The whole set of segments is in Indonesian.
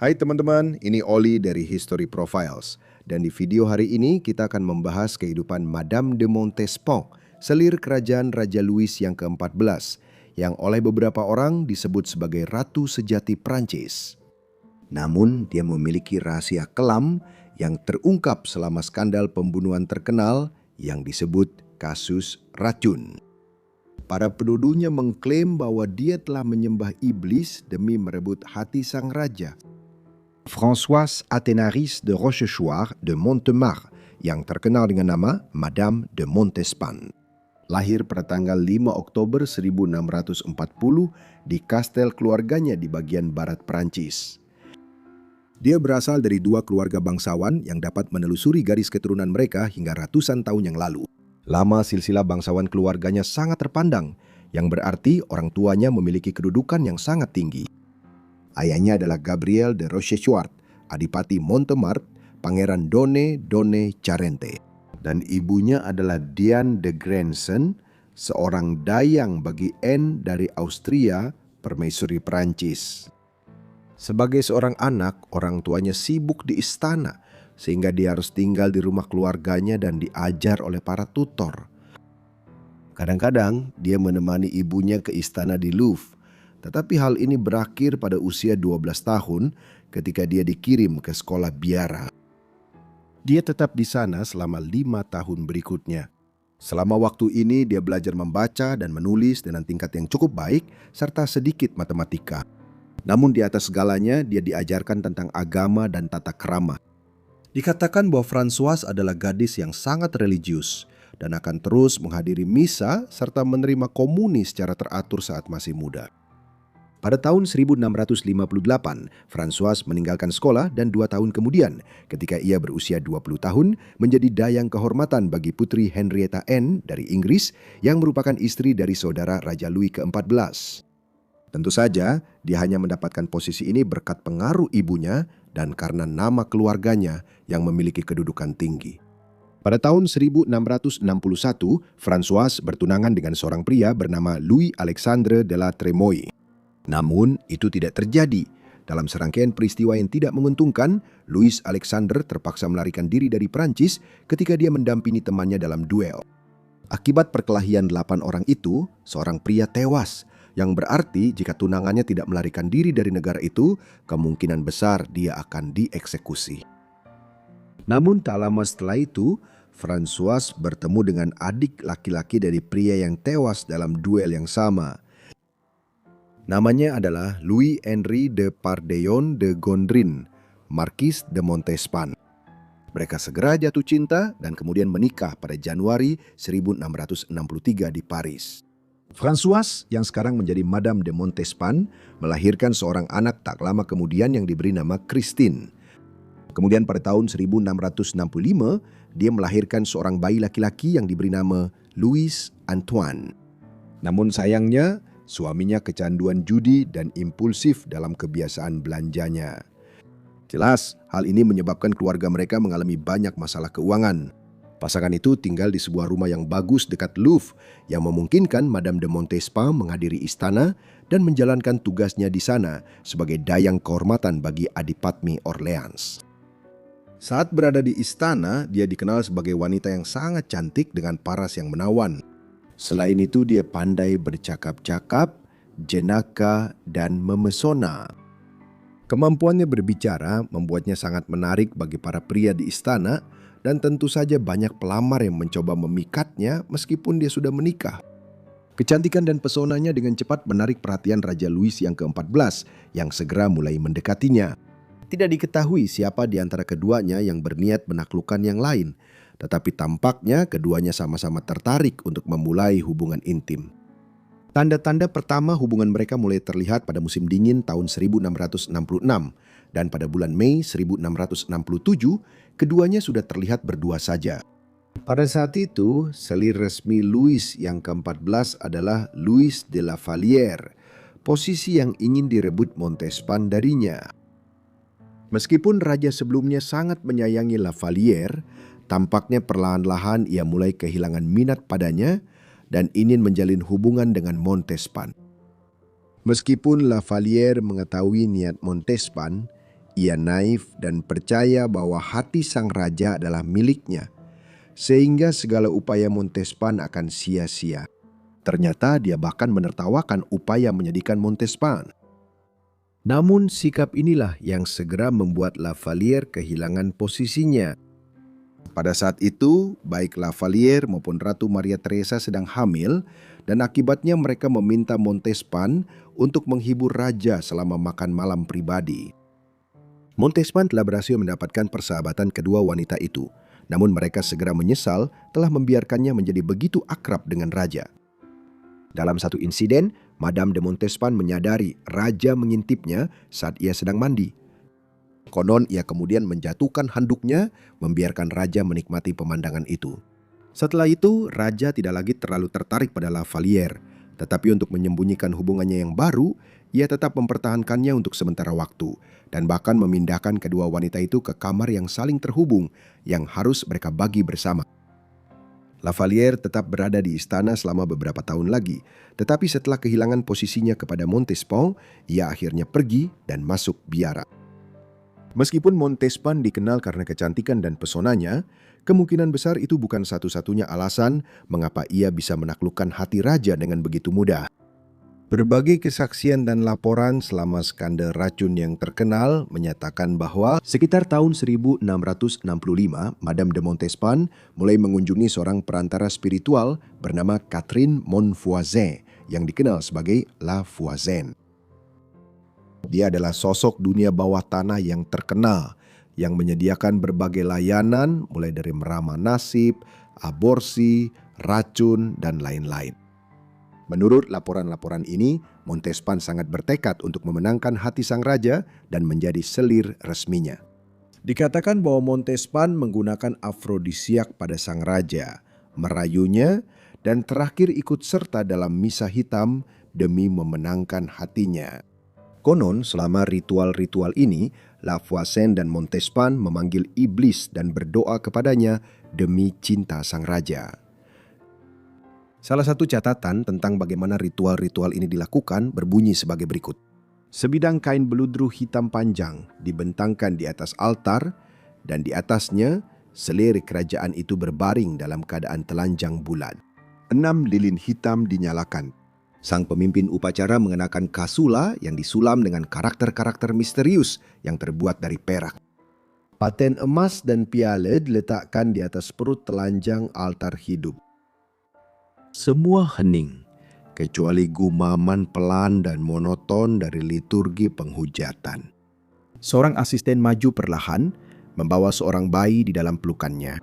Hai teman-teman, ini Oli dari History Profiles. Dan di video hari ini kita akan membahas kehidupan Madame de Montespan, selir kerajaan Raja Louis yang ke-14, yang oleh beberapa orang disebut sebagai Ratu Sejati Prancis. Namun dia memiliki rahasia kelam yang terungkap selama skandal pembunuhan terkenal yang disebut kasus racun. Para penduduknya mengklaim bahwa dia telah menyembah iblis demi merebut hati sang raja. Françoise Athénaris de Rochechouart de Montemar yang terkenal dengan nama Madame de Montespan. Lahir pada tanggal 5 Oktober 1640 di kastel keluarganya di bagian barat Prancis. Dia berasal dari dua keluarga bangsawan yang dapat menelusuri garis keturunan mereka hingga ratusan tahun yang lalu. Lama silsilah bangsawan keluarganya sangat terpandang, yang berarti orang tuanya memiliki kedudukan yang sangat tinggi. Ayahnya adalah Gabriel de Rochechouart, Adipati Montemar, Pangeran Done Charente. Dan ibunya adalah Diane de Grensen, seorang dayang bagi Anne dari Austria, permaisuri Prancis. Sebagai seorang anak, orang tuanya sibuk di istana, sehingga dia harus tinggal di rumah keluarganya dan diajar oleh para tutor. Kadang-kadang dia menemani ibunya ke istana di Louvre, tetapi hal ini berakhir pada usia 12 tahun ketika dia dikirim ke sekolah biara. Dia tetap di sana selama 5 tahun berikutnya. Selama waktu ini dia belajar membaca dan menulis dengan tingkat yang cukup baik serta sedikit matematika. Namun di atas segalanya dia diajarkan tentang agama dan tata krama. Dikatakan bahwa Françoise adalah gadis yang sangat religius dan akan terus menghadiri misa serta menerima komuni secara teratur saat masih muda. Pada tahun 1658, Françoise meninggalkan sekolah dan 2 tahun kemudian, ketika ia berusia 20 tahun, menjadi dayang kehormatan bagi Putri Henrietta Anne dari Inggris yang merupakan istri dari saudara Raja Louis ke-14. Tentu saja, dia hanya mendapatkan posisi ini berkat pengaruh ibunya dan karena nama keluarganya yang memiliki kedudukan tinggi. Pada tahun 1661, Françoise bertunangan dengan seorang pria bernama Louis Alexandre de la Trémoille. Namun, itu tidak terjadi. Dalam serangkaian peristiwa yang tidak menguntungkan, Louis Alexander terpaksa melarikan diri dari Prancis ketika dia mendampingi temannya dalam duel. Akibat perkelahian 8 orang itu, seorang pria tewas, yang berarti jika tunangannya tidak melarikan diri dari negara itu, kemungkinan besar dia akan dieksekusi. Namun tak lama setelah itu, Françoise bertemu dengan adik laki-laki dari pria yang tewas dalam duel yang sama. Namanya adalah Louis-Henri de Pardeillon de Gondrin, Marquis de Montespan. Mereka segera jatuh cinta dan kemudian menikah pada Januari 1663 di Paris. Françoise yang sekarang menjadi Madame de Montespan melahirkan seorang anak tak lama kemudian yang diberi nama Christine. Kemudian pada tahun 1665 dia melahirkan seorang bayi laki-laki yang diberi nama Louis Antoine. Namun sayangnya suaminya kecanduan judi dan impulsif dalam kebiasaan belanjanya. Jelas, hal ini menyebabkan keluarga mereka mengalami banyak masalah keuangan. Pasangan itu tinggal di sebuah rumah yang bagus dekat Louvre yang memungkinkan Madame de Montespan menghadiri istana dan menjalankan tugasnya di sana sebagai dayang kehormatan bagi Adipatmi Orleans. Saat berada di istana, dia dikenal sebagai wanita yang sangat cantik dengan paras yang menawan. Selain itu, dia pandai bercakap-cakap, jenaka, dan memesona. Kemampuannya berbicara membuatnya sangat menarik bagi para pria di istana dan tentu saja banyak pelamar yang mencoba memikatnya meskipun dia sudah menikah. Kecantikan dan pesonanya dengan cepat menarik perhatian Raja Louis yang ke-14 yang segera mulai mendekatinya. Tidak diketahui siapa di antara keduanya yang berniat menaklukkan yang lain, tetapi tampaknya keduanya sama-sama tertarik untuk memulai hubungan intim. Tanda-tanda pertama hubungan mereka mulai terlihat pada musim dingin tahun 1666 dan pada bulan Mei 1667 keduanya sudah terlihat berdua saja. Pada saat itu, selir resmi Louis yang ke-14 adalah Louis de la Vallière, posisi yang ingin direbut Montespan darinya. Meskipun raja sebelumnya sangat menyayangi La Vallière, tampaknya perlahan-lahan ia mulai kehilangan minat padanya dan ingin menjalin hubungan dengan Montespan. Meskipun La Vallière mengetahui niat Montespan, Ia naif dan percaya bahwa hati sang raja adalah miliknya, sehingga segala upaya Montespan akan sia-sia. Ternyata dia bahkan menertawakan upaya menyedihkan Montespan. Namun sikap inilah yang segera membuat Lavalier kehilangan posisinya. Pada saat itu, baik Lavalier maupun Ratu Maria Theresa sedang hamil, dan akibatnya mereka meminta Montespan untuk menghibur raja selama makan malam pribadi. Montespan telah berhasil mendapatkan persahabatan kedua wanita itu, namun mereka segera menyesal telah membiarkannya menjadi begitu akrab dengan raja. Dalam satu insiden, Madame de Montespan menyadari raja mengintipnya saat ia sedang mandi. Konon ia kemudian menjatuhkan handuknya, membiarkan raja menikmati pemandangan itu. Setelah itu, raja tidak lagi terlalu tertarik pada Lavalier, tetapi untuk menyembunyikan hubungannya yang baru, ia tetap mempertahankannya untuk sementara waktu, dan bahkan memindahkan kedua wanita itu ke kamar yang saling terhubung, yang harus mereka bagi bersama. Lavalier tetap berada di istana selama beberapa tahun lagi, tetapi setelah kehilangan posisinya kepada Montespan, ia akhirnya pergi dan masuk biara. Meskipun Montespan dikenal karena kecantikan dan pesonanya, kemungkinan besar itu bukan satu-satunya alasan mengapa ia bisa menaklukkan hati raja dengan begitu mudah. Berbagai kesaksian dan laporan selama skandal racun yang terkenal menyatakan bahwa sekitar tahun 1665, Madame de Montespan mulai mengunjungi seorang perantara spiritual bernama Catherine Montvoisin yang dikenal sebagai La Voisin. Dia adalah sosok dunia bawah tanah yang terkenal, yang menyediakan berbagai layanan mulai dari meramal nasib, aborsi, racun, dan lain-lain. Menurut laporan-laporan ini, Montespan sangat bertekad untuk memenangkan hati sang raja dan menjadi selir resminya. Dikatakan bahwa Montespan menggunakan afrodisiak pada sang raja, merayunya, dan terakhir ikut serta dalam misa hitam demi memenangkan hatinya. Konon selama ritual-ritual ini, La Voisin dan Montespan memanggil iblis dan berdoa kepadanya demi cinta sang raja. Salah satu catatan tentang bagaimana ritual-ritual ini dilakukan berbunyi sebagai berikut. Sebidang kain beludru hitam panjang dibentangkan di atas altar, dan di atasnya selir kerajaan itu berbaring dalam keadaan telanjang bulat. 6 lilin hitam dinyalakan. Sang pemimpin upacara mengenakan kasula yang disulam dengan karakter-karakter misterius yang terbuat dari perak. Paten emas dan piala diletakkan di atas perut telanjang altar hidup. Semua hening, kecuali gumaman pelan dan monoton dari liturgi penghujatan. Seorang asisten maju perlahan, membawa seorang bayi di dalam pelukannya.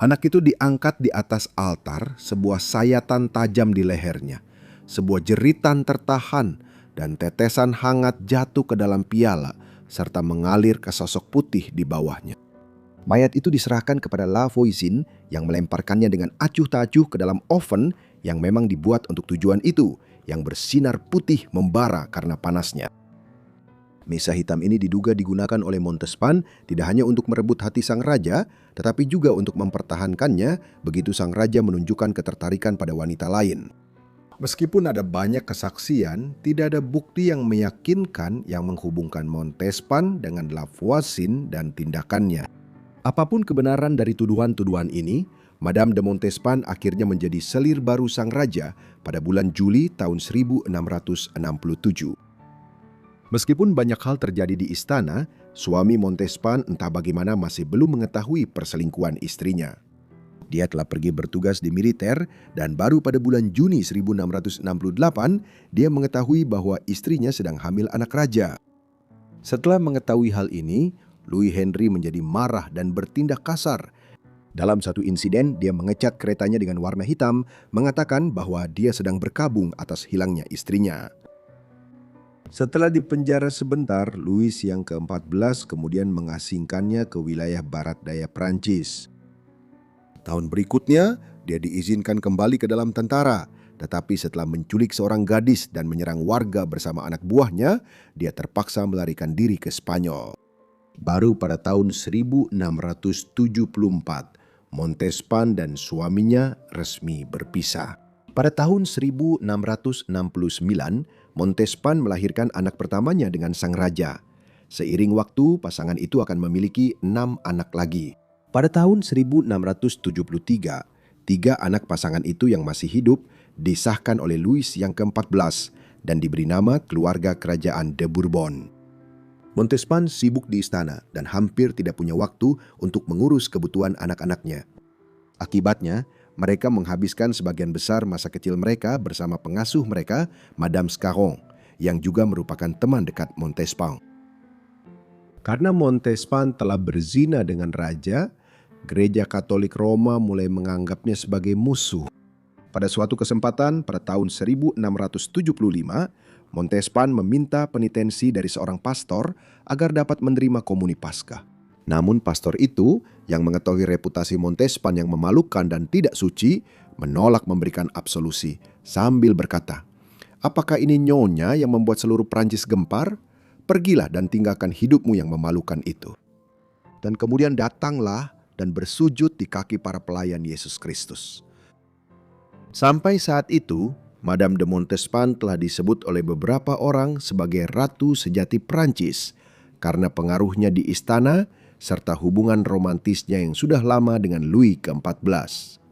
Anak itu diangkat di atas altar, sebuah sayatan tajam di lehernya. Sebuah jeritan tertahan dan tetesan hangat jatuh ke dalam piala serta mengalir ke sosok putih di bawahnya. Mayat itu diserahkan kepada La Voisin yang melemparkannya dengan acuh tak acuh ke dalam oven yang memang dibuat untuk tujuan itu, yang bersinar putih membara karena panasnya. Misa hitam ini diduga digunakan oleh Montespan tidak hanya untuk merebut hati sang raja, tetapi juga untuk mempertahankannya begitu sang raja menunjukkan ketertarikan pada wanita lain. Meskipun ada banyak kesaksian, tidak ada bukti yang meyakinkan yang menghubungkan Montespan dengan La Voisin dan tindakannya. Apapun kebenaran dari tuduhan-tuduhan ini, Madame de Montespan akhirnya menjadi selir baru sang raja pada bulan Juli tahun 1667. Meskipun banyak hal terjadi di istana, suami Montespan entah bagaimana masih belum mengetahui perselingkuhan istrinya. Dia telah pergi bertugas di militer dan baru pada bulan Juni 1668 dia mengetahui bahwa istrinya sedang hamil anak raja. Setelah mengetahui hal ini, Louis Henry menjadi marah dan bertindak kasar. Dalam satu insiden, dia mengecat keretanya dengan warna hitam, mengatakan bahwa dia sedang berkabung atas hilangnya istrinya. Setelah dipenjara sebentar, Louis yang ke-14 kemudian mengasingkannya ke wilayah barat daya Prancis. Tahun berikutnya, dia diizinkan kembali ke dalam tentara, tetapi setelah menculik seorang gadis dan menyerang warga bersama anak buahnya, dia terpaksa melarikan diri ke Spanyol. Baru pada tahun 1674, Montespan dan suaminya resmi berpisah. Pada tahun 1669, Montespan melahirkan anak pertamanya dengan sang raja. Seiring waktu, pasangan itu akan memiliki 6 anak lagi. Pada tahun 1673, 3 anak pasangan itu yang masih hidup disahkan oleh Louis yang ke-14 dan diberi nama keluarga kerajaan de Bourbon. Montespan sibuk di istana dan hampir tidak punya waktu untuk mengurus kebutuhan anak-anaknya. Akibatnya, mereka menghabiskan sebagian besar masa kecil mereka bersama pengasuh mereka, Madame Scarron, yang juga merupakan teman dekat Montespan. Karena Montespan telah berzina dengan raja, Gereja Katolik Roma mulai menganggapnya sebagai musuh. Pada suatu kesempatan pada tahun 1675, Montespan meminta penitensi dari seorang pastor agar dapat menerima komuni Paskah. Namun pastor itu, yang mengetahui reputasi Montespan yang memalukan dan tidak suci, menolak memberikan absolusi sambil berkata, "Apakah ini nyonya yang membuat seluruh Prancis gempar? Pergilah dan tinggalkan hidupmu yang memalukan itu." Dan kemudian datanglah dan bersujud di kaki para pelayan Yesus Kristus. Sampai saat itu, Madame de Montespan telah disebut oleh beberapa orang sebagai Ratu Sejati Prancis karena pengaruhnya di istana serta hubungan romantisnya yang sudah lama dengan Louis ke-14.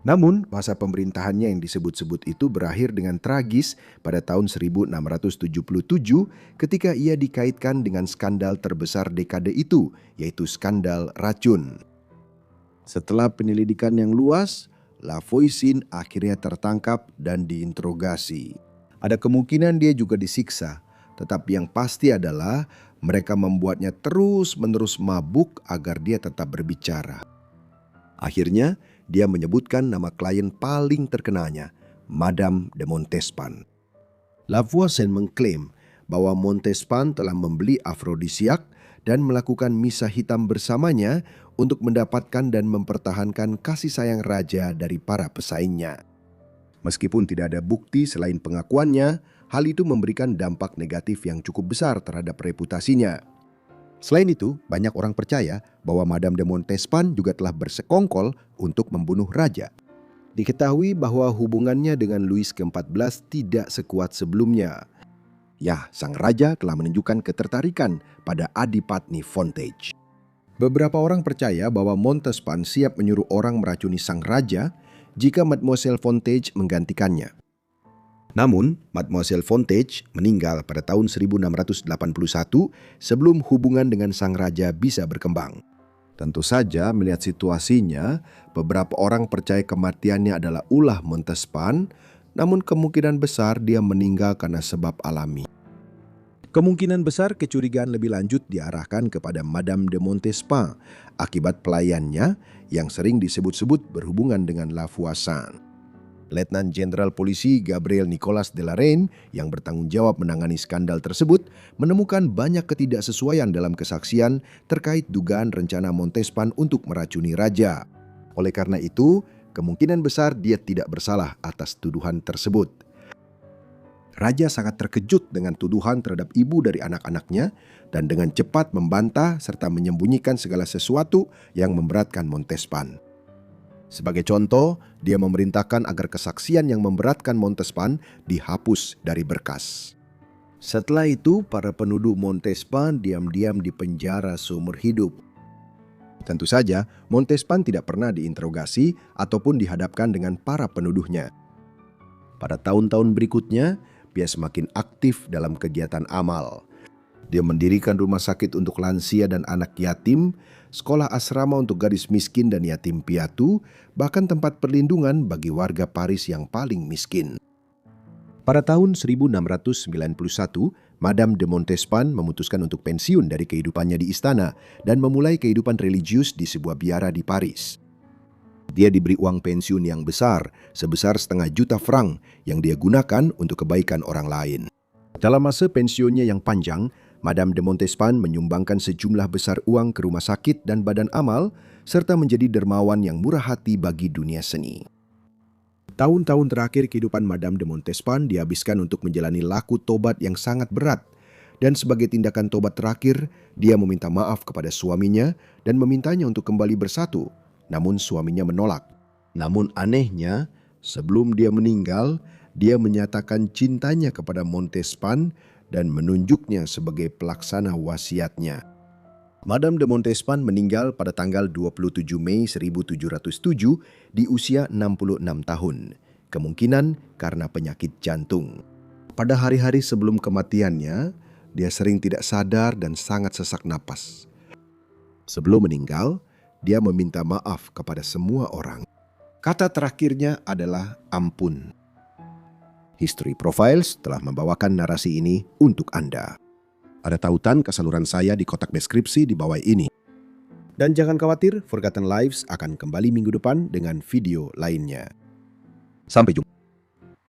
Namun, masa pemerintahannya yang disebut-sebut itu berakhir dengan tragis pada tahun 1677 ketika ia dikaitkan dengan skandal terbesar dekade itu, yaitu skandal racun. Setelah penyelidikan yang luas, Lavoisin akhirnya tertangkap dan diinterogasi. Ada kemungkinan dia juga disiksa, tetapi yang pasti adalah mereka membuatnya terus-menerus mabuk agar dia tetap berbicara. Akhirnya, dia menyebutkan nama klien paling terkenalnya, Madame de Montespan. Lavoisin mengklaim bahwa Montespan telah membeli afrodisiak dan melakukan misa hitam bersamanya untuk mendapatkan dan mempertahankan kasih sayang raja dari para pesaingnya. Meskipun tidak ada bukti selain pengakuannya, hal itu memberikan dampak negatif yang cukup besar terhadap reputasinya. Selain itu, banyak orang percaya bahwa Madame de Montespan juga telah bersekongkol untuk membunuh raja. Diketahui bahwa hubungannya dengan Louis ke-14 tidak sekuat sebelumnya. Ya, sang raja telah menunjukkan ketertarikan pada Adipatni Fontage. Beberapa orang percaya bahwa Montespan siap menyuruh orang meracuni sang raja jika Mademoiselle Fontage menggantikannya. Namun, Mademoiselle Fontage meninggal pada tahun 1681 sebelum hubungan dengan sang raja bisa berkembang. Tentu saja melihat situasinya, beberapa orang percaya kematiannya adalah ulah Montespan, namun kemungkinan besar dia meninggal karena sebab alami. Kemungkinan besar kecurigaan lebih lanjut diarahkan kepada Madame de Montespan akibat pelayannya yang sering disebut-sebut berhubungan dengan Lavoisin. Letnan Jenderal Polisi Gabriel Nicolas de la Reine yang bertanggung jawab menangani skandal tersebut menemukan banyak ketidaksesuaian dalam kesaksian terkait dugaan rencana Montespan untuk meracuni raja. Oleh karena itu, kemungkinan besar dia tidak bersalah atas tuduhan tersebut. Raja sangat terkejut dengan tuduhan terhadap ibu dari anak-anaknya dan dengan cepat membantah serta menyembunyikan segala sesuatu yang memberatkan Montespan. Sebagai contoh, dia memerintahkan agar kesaksian yang memberatkan Montespan dihapus dari berkas. Setelah itu, para penuduh Montespan diam-diam dipenjara seumur hidup. Tentu saja, Montespan tidak pernah diinterogasi ataupun dihadapkan dengan para penuduhnya. Pada tahun-tahun berikutnya, dia semakin aktif dalam kegiatan amal. Dia mendirikan rumah sakit untuk lansia dan anak yatim, sekolah asrama untuk gadis miskin dan yatim piatu, bahkan tempat perlindungan bagi warga Paris yang paling miskin. Pada tahun 1691, Madame de Montespan memutuskan untuk pensiun dari kehidupannya di istana dan memulai kehidupan religius di sebuah biara di Paris. Dia diberi uang pensiun yang besar, sebesar 500 juta franc yang dia gunakan untuk kebaikan orang lain. Dalam masa pensiunnya yang panjang, Madame de Montespan menyumbangkan sejumlah besar uang ke rumah sakit dan badan amal, serta menjadi dermawan yang murah hati bagi dunia seni. Tahun-tahun terakhir kehidupan Madame de Montespan dihabiskan untuk menjalani laku tobat yang sangat berat, dan sebagai tindakan tobat terakhir, dia meminta maaf kepada suaminya dan memintanya untuk kembali bersatu, namun suaminya menolak. Namun anehnya, sebelum dia meninggal, dia menyatakan cintanya kepada Montespan dan menunjuknya sebagai pelaksana wasiatnya. Madame de Montespan meninggal pada tanggal 27 Mei 1707 di usia 66 tahun, kemungkinan karena penyakit jantung. Pada hari-hari sebelum kematiannya, dia sering tidak sadar dan sangat sesak napas. Sebelum meninggal, dia meminta maaf kepada semua orang. Kata terakhirnya adalah ampun. History Profiles telah membawakan narasi ini untuk Anda. Ada tautan ke saluran saya di kotak deskripsi di bawah ini. Dan jangan khawatir, Forgotten Lives akan kembali minggu depan dengan video lainnya. Sampai jumpa.